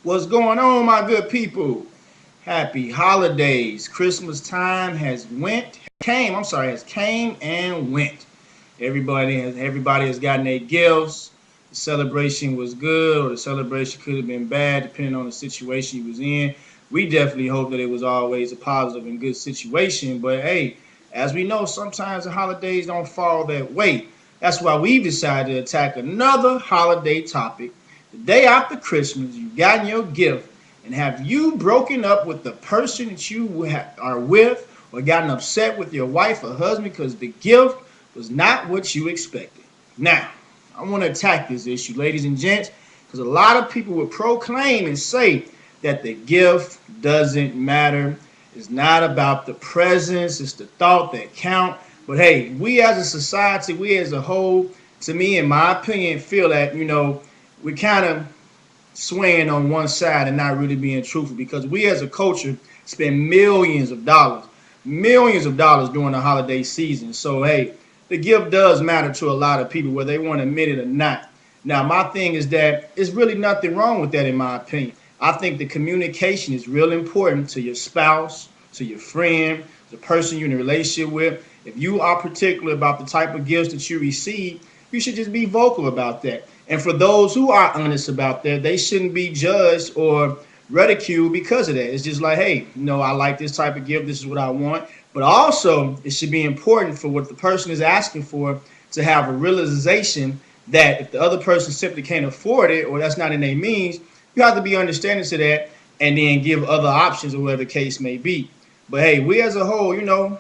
What's going on, my good people? Happy holidays. Christmas time has came and went. Everybody has gotten their gifts. The celebration was good, or the celebration could have been bad, depending on the situation you was in. We definitely hope that it was always a positive and good situation. But hey, as we know, sometimes the holidays don't fall that way. That's why we've decided to attack another holiday topic. The day after Christmas, you've gotten your gift, and have you broken up with the person that you are with, or gotten upset with your wife or husband because the gift was not what you expected? Now, I want to attack this issue, ladies and gents, because a lot of people will proclaim and say that the gift doesn't matter. It's not about the presents, it's the thought that count. But hey, we as a society, we as a whole, to me, in my opinion, feel that, we kind of swaying on one side and not really being truthful, because we as a culture spend millions of dollars during the holiday season. So hey, the gift does matter to a lot of people, whether they want to admit it or not. Now, my thing is that it's really nothing wrong with that, in my opinion. I think the communication is real important to your spouse, to your friend, the person you're in a relationship with. If you are particular about the type of gifts that you receive, you should just be vocal about that. And for those who are honest about that, they shouldn't be judged or ridiculed because of that. It's just like, hey, I like this type of gift. This is what I want. But also, it should be important for what the person is asking for to have a realization that if the other person simply can't afford it, or that's not in their means, you have to be understanding to that and then give other options, or whatever the case may be. But hey, we as a whole, a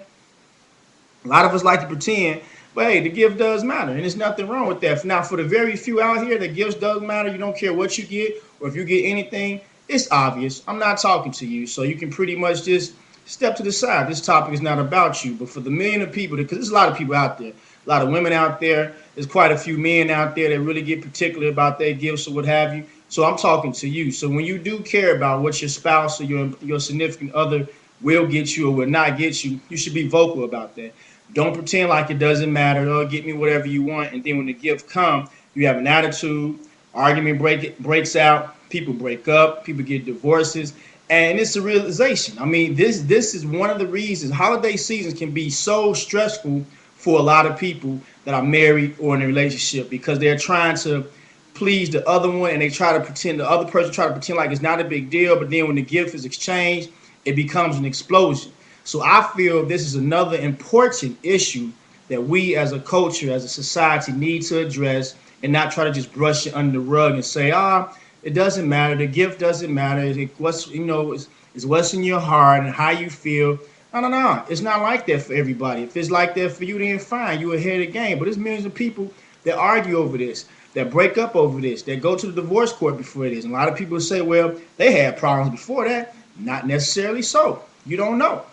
lot of us like to pretend, but hey, the gift does matter, and there's nothing wrong with that. Now, for the very few out here that gifts does matter, you don't care what you get, or if you get anything, it's obvious. I'm not talking to you, so you can pretty much just step to the side. This topic is not about you, but for the million of people, because there's a lot of people out there, a lot of women out there, there's quite a few men out there that really get particular about their gifts or what have you. So I'm talking to you. So when you do care about what your spouse or your significant other will get you or will not get you, you should be vocal about that. Don't pretend like it doesn't matter. Oh, get me whatever you want. And then when the gift comes, you have an attitude. Breaks out. People break up. People get divorces. And it's a realization. I mean, this is one of the reasons holiday seasons can be so stressful for a lot of people that are married or in a relationship, because they're trying to please the other one, and the other person try to pretend like it's not a big deal. But then when the gift is exchanged, it becomes an explosion. So I feel this is another important issue that we as a culture, as a society, need to address, and not try to just brush it under the rug and say, it doesn't matter. The gift doesn't matter. It's what's in your heart and how you feel. No, no, no. It's not like that for everybody. If it's like that for you, then fine. You're ahead of the game. But there's millions of people that argue over this, that break up over this, that go to the divorce court before this. And a lot of people say, well, they had problems before that. Not necessarily so. You don't know.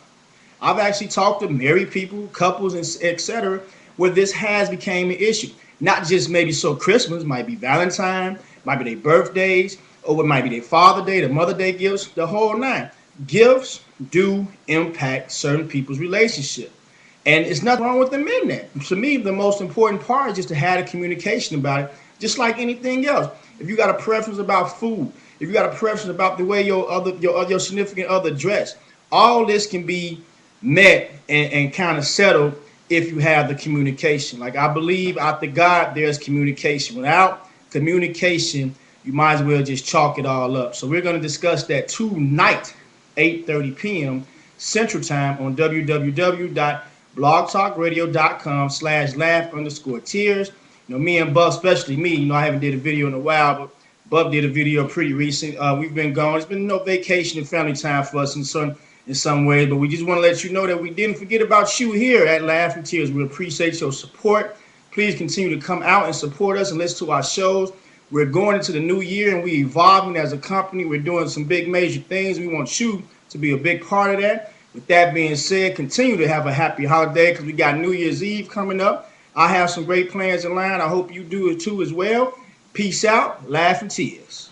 I've actually talked to married people, couples, and etc., where this has became an issue. Not just maybe so Christmas, might be Valentine, might be their birthdays, or it might be their Father Day, the Mother Day gifts, the whole nine. Gifts do impact certain people's relationship. And it's nothing wrong with admitting that. To me, the most important part is just to have a communication about it, just like anything else. If you got a preference about food, if you got a preference about the way your significant other dress, all this can be met and kind of settled if you have the communication. Like, I believe after God, there's communication. Without communication, you might as well just chalk it all up. So we're going to discuss that tonight, 8:30 p.m. Central Time on www.blogtalkradio.com/laugh_tears. Me and Buff, especially me, I haven't did a video in a while, but Buff did a video pretty recent. We've been gone. It's been no vacation and family time for us in some ways, but we just want to let you know that we didn't forget about you here at Laughing Tears. We appreciate your support. Please continue to come out and support us and listen to our shows. We're going into the new year, and we're evolving as a company. We're doing some big major things. We want you to be a big part of that. With that being said, continue to have a happy holiday, because we got New Year's Eve coming up. I have some great plans in line. I hope you do it too as well. Peace out. Laughing Tears.